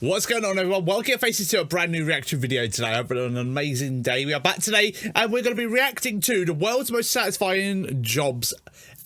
What's going on, everyone? Welcome faces to a brand new reaction video today. I hope you're having an amazing day. We are back today and we're going to be reacting to the world's most satisfying jobs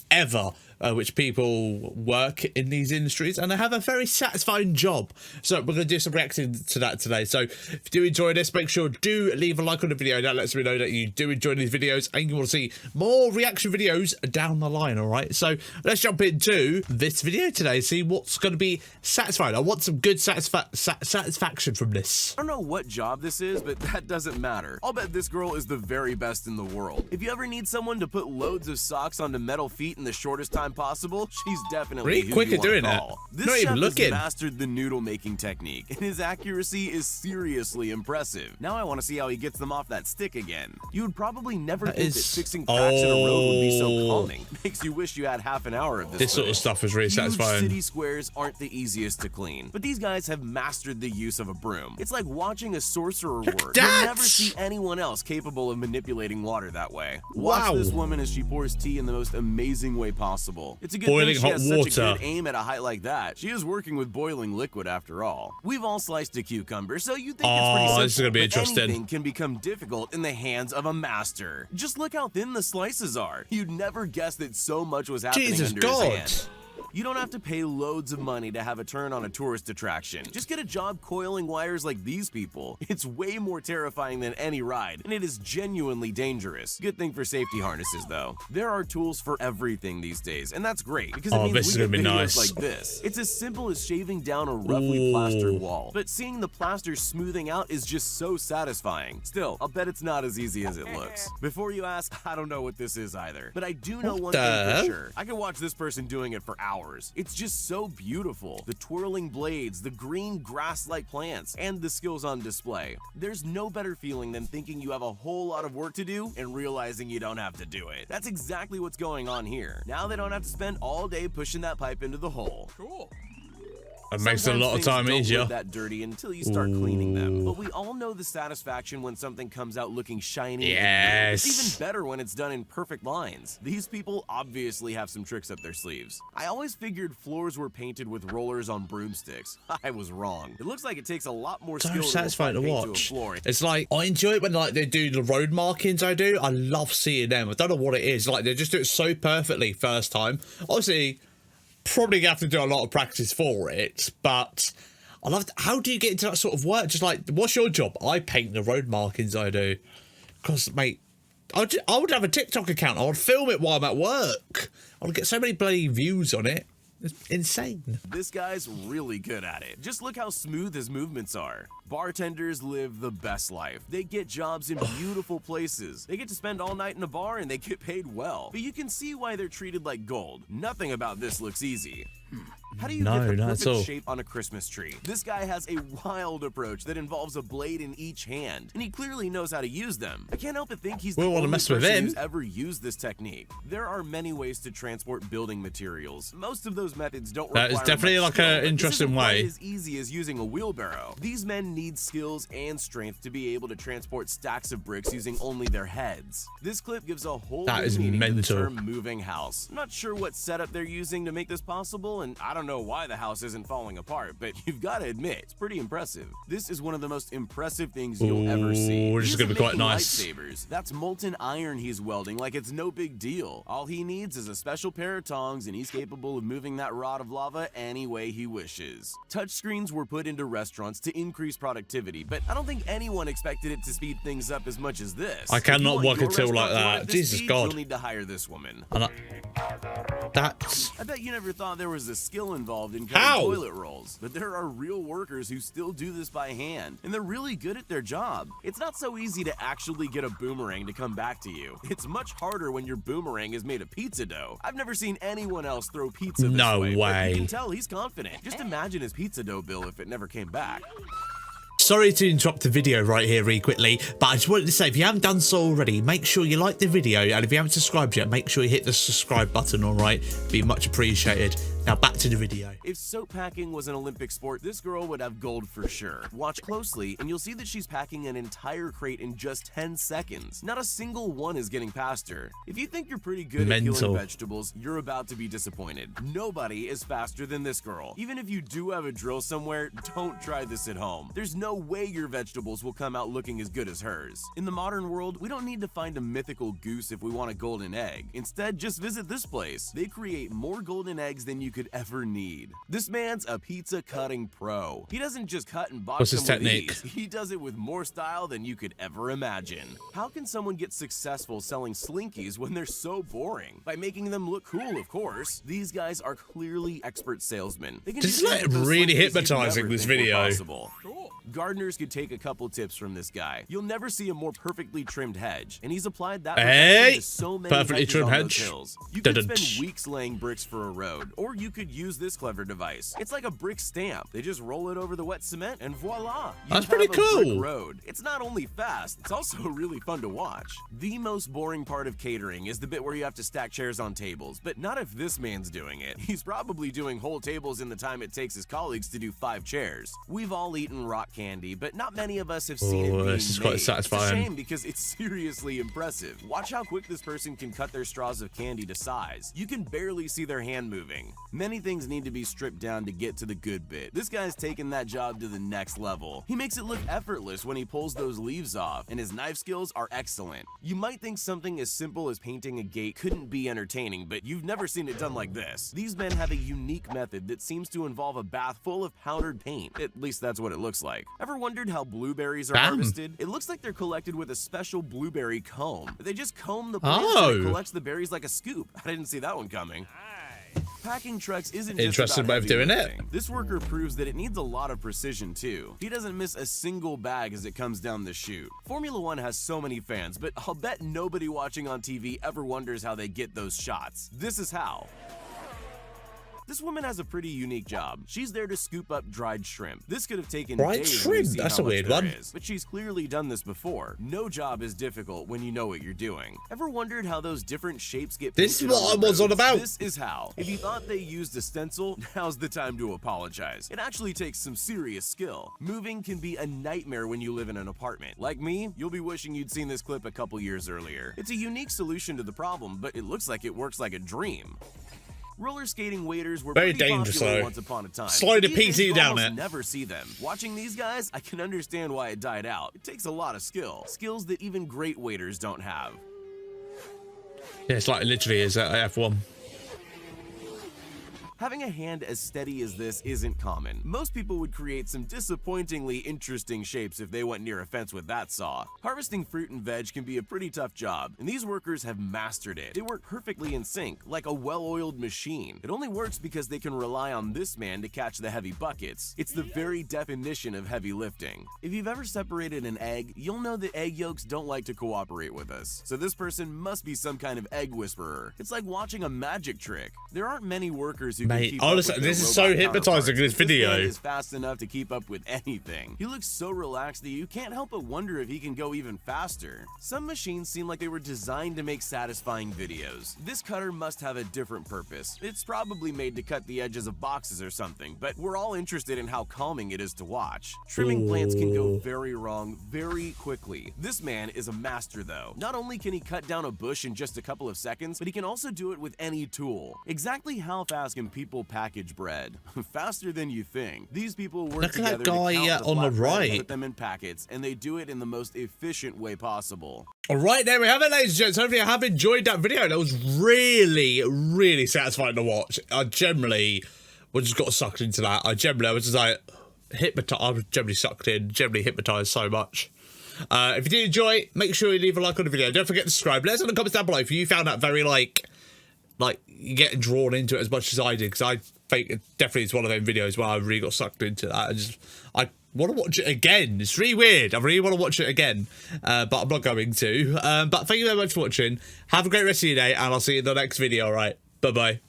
ever, which people work in these industries and they have a very satisfying job. So we're going to do some reacting to that today. So if you do enjoy this, make sure do leave a like on the video. That lets me know that you do enjoy these videos and you want to see more reaction videos down the line. All right, so let's jump into this video today, see what's going to be satisfying. I want some good satisfaction from this. I don't know what job this is, but that doesn't matter. I'll bet this girl is the very best in the world. If you ever need someone to put loads of socks onto metal feet in the shortest time possible, she's definitely really quick at doing that. This Not chef even looking. has mastered the noodle making technique, and his accuracy is seriously impressive. Now I want to see how he gets them off that stick again. You would probably never think that fixing cracks in a road would be so calming. Makes you wish you had half an hour of this. This sort of stuff is really satisfying. City squares aren't the easiest to clean, but these guys have mastered the use of a broom. It's like watching a sorcerer work. You'll never see anyone else capable of manipulating water that way. Watch this woman as she pours tea in the most amazing way possible. It's a good thing she has such a good aim at a height like that. She is working with boiling liquid after all. We've all sliced a cucumber, so you think it's pretty simple. This is gonna be interesting. Anything can become difficult in the hands of a master. Just look how thin the slices are. You'd never guess that so much was happening under his hand. You don't have to pay loads of money to have a turn on a tourist attraction. Just get a job coiling wires like these people. It's way more terrifying than any ride, and it is genuinely dangerous. Good thing for safety harnesses, though. There are tools for everything these days, and that's great because it means we get videos like this. It's as simple as shaving down a roughly plastered wall, but seeing the plaster smoothing out is just so satisfying. Still, I'll bet it's not as easy as it looks. Before you ask, I don't know what this is either, but I do know one thing for sure. I can watch this person doing it for hours. It's just so beautiful. The twirling blades, the green grass-like plants, and the skills on display. There's no better feeling than thinking you have a whole lot of work to do and realizing you don't have to do it. That's exactly what's going on here. Now they don't have to spend all day pushing that pipe into the hole. Cool. It makes a lot of time easier. Don't look that dirty until you start cleaning them. But we all know the satisfaction when something comes out looking shiny. Yes. It's even better when it's done in perfect lines. These people obviously have some tricks up their sleeves. I always figured floors were painted with rollers on broomsticks. I was wrong. It looks like it takes a lot more skill satisfying to watch. It's like I enjoy it when they do the road markings. I love seeing them. I don't know what it is. Like they just do it so perfectly first time. Obviously, probably have to do a lot of practice for it, but I love how do you get into that sort of work? Just like, what's your job? I paint the road markings. I do, because mate, I would have a TikTok account. I would film it while I'm at work. I would get so many bloody views on it. It's insane. This guy's really good at it. Just look how smooth his movements are. Bartenders live the best life. They get jobs in beautiful places. They get to spend all night in a bar and they get paid well. But you can see why they're treated like gold. Nothing about this looks easy. How do you get the perfect shape on a Christmas tree? This guy has a wild approach that involves a blade in each hand, and he clearly knows how to use them. I can't help but think he's the only person who's ever used this technique. There are many ways to transport building materials. Most of those methods don't require That is definitely like an interesting way. As easy as using a wheelbarrow. These men need skills and strength to be able to transport stacks of bricks using only their heads. This clip gives a whole new meaning to the term moving house. I'm not sure what setup they're using to make this possible, and I don't know why the house isn't falling apart, but you've got to admit, it's pretty impressive. This is one of the most impressive things you'll ever see. Which is going to be quite nice. Lightsabers. That's molten iron he's welding like it's no big deal. All he needs is a special pair of tongs, and he's capable of moving that rod of lava any way he wishes. Touchscreens were put into restaurants to increase productivity, but I don't think anyone expected it to speed things up as much as this. I cannot work until like that. Jesus God. You'll need to hire this woman. That's... I bet you never thought there was a skill involved in cutting toilet rolls, but there are real workers who still do this by hand, and they're really good at their job. It's not so easy to actually get a boomerang to come back to you. It's much harder when your boomerang is made of pizza dough. I've never seen anyone else throw pizza this way. But you can tell he's confident. Just imagine his pizza dough bill if it never came back. Sorry to interrupt the video right here really quickly, but I just wanted to say, if you haven't done so already, make sure you like the video, and if you haven't subscribed yet, make sure you hit the subscribe button, alright? Be much appreciated. Now back to the video. If soap packing was an Olympic sport, this girl would have gold for sure. Watch closely and you'll see that she's packing an entire crate in just 10 seconds. Not a single one is getting past her. If you think you're pretty good at peeling vegetables, you're about to be disappointed. Nobody is faster than this girl. Even if you do have a drill somewhere, don't try this at home. There's no way your vegetables will come out looking as good as hers. In the modern world, we don't need to find a mythical goose if we want a golden egg. Instead, just visit this place. They create more golden eggs than you could ever need. This man's a pizza cutting pro. He doesn't just cut and box them with ease. He does it with more style than you could ever imagine. How can someone get successful selling Slinkies when they're so boring? By making them look cool, of course. These guys are clearly expert salesmen. They can this is like really hypnotizing, this video. Cool. Gardeners could take a couple tips from this guy. You'll never see a more perfectly trimmed hedge, and he's applied that to so many perfectly trimmed hedge. Hills. You could spend weeks laying bricks for a road, or you could use this clever device. It's like a brick stamp. They just roll it over the wet cement, and voila! That's pretty cool. Road. It's not only fast, it's also really fun to watch. The most boring part of catering is the bit where you have to stack chairs on tables, but not if this man's doing it. He's probably doing whole tables in the time it takes his colleagues to do 5 chairs. We've all eaten rock candy, but not many of us have seen it being this is quite satisfying. It's a shame because it's seriously impressive. Watch how quick this person can cut their straws of candy to size. You can barely see their hand moving. Many things need to be stripped down to get to the good bit. This guy's taken that job to the next level. He makes it look effortless when he pulls those leaves off, and his knife skills are excellent. You might think something as simple as painting a gate couldn't be entertaining, but you've never seen it done like this. These men have a unique method that seems to involve a bath full of powdered paint. At least that's what it looks like. Ever wondered how blueberries are harvested? It looks like they're collected with a special blueberry comb. They just comb the plants and it collects the berries like a scoop. I didn't see that one coming. Packing trucks isn't just about heavy lifting. This worker proves that it needs a lot of precision too. He doesn't miss a single bag as it comes down the chute. Formula One has so many fans, but I'll bet nobody watching on TV ever wonders how they get those shots. This is how. This woman has a pretty unique job. She's there to scoop up dried shrimp. This could have taken days to see That's a weird one. but she's clearly done this before. No job is difficult when you know what you're doing. Ever wondered how those different shapes get painted? This is what I was on about. This is how. If you thought they used a stencil, now's the time to apologize. It actually takes some serious skill. Moving can be a nightmare when you live in an apartment. Like me, you'll be wishing you'd seen this clip a couple years earlier. It's a unique solution to the problem, but it looks like it works like a dream. Roller skating waiters were very pretty dangerous popular though. Once upon a time. Slide the PC down it. Never see them. Watching these guys, I can understand why it died out. It takes a lot of skill. Skills that even great waiters don't have. Yeah, it's like literally is at F1. Having a hand as steady as this isn't common. Most people would create some disappointingly interesting shapes if they went near a fence with that saw. Harvesting fruit and veg can be a pretty tough job, and these workers have mastered it. They work perfectly in sync, like a well-oiled machine. It only works because they can rely on this man to catch the heavy buckets. It's the very definition of heavy lifting. If you've ever separated an egg, you'll know that egg yolks don't like to cooperate with us. So this person must be some kind of egg whisperer. It's like watching a magic trick. There aren't many workers who Mate, honestly, this is so hypnotizing, this video. This man is fast enough to keep up with anything. He looks so relaxed that you can't help but wonder if he can go even faster. Some machines seem like they were designed to make satisfying videos. This cutter must have a different purpose. It's probably made to cut the edges of boxes or something, but we're all interested in how calming it is to watch. Trimming plants can go very wrong very quickly. This man is a master though. Not only can he cut down a bush in just a couple of seconds, but he can also do it with any tool. Exactly how fast can people package bread? Faster than you think. These people work together to count the on the flat bread right. and put them in packets, and they do it in the most efficient way possible. All right, there we have it, ladies and gents. Hopefully, I have enjoyed that video. That was really, really satisfying to watch. I generally just got sucked into that. I was just like hypnotized. I was generally sucked in, generally hypnotized so much. If you did enjoy, make sure you leave a like on the video. Don't forget to subscribe. Let us know in the comments down below if you found that very like you getting drawn into it as much as I did, because I think it definitely is one of those videos where I really got sucked into that. I want to watch it again. It's really weird. I really want to watch it again, but I'm not going to. But thank you very much for watching. Have a great rest of your day, and I'll see you in the next video. All right, bye bye.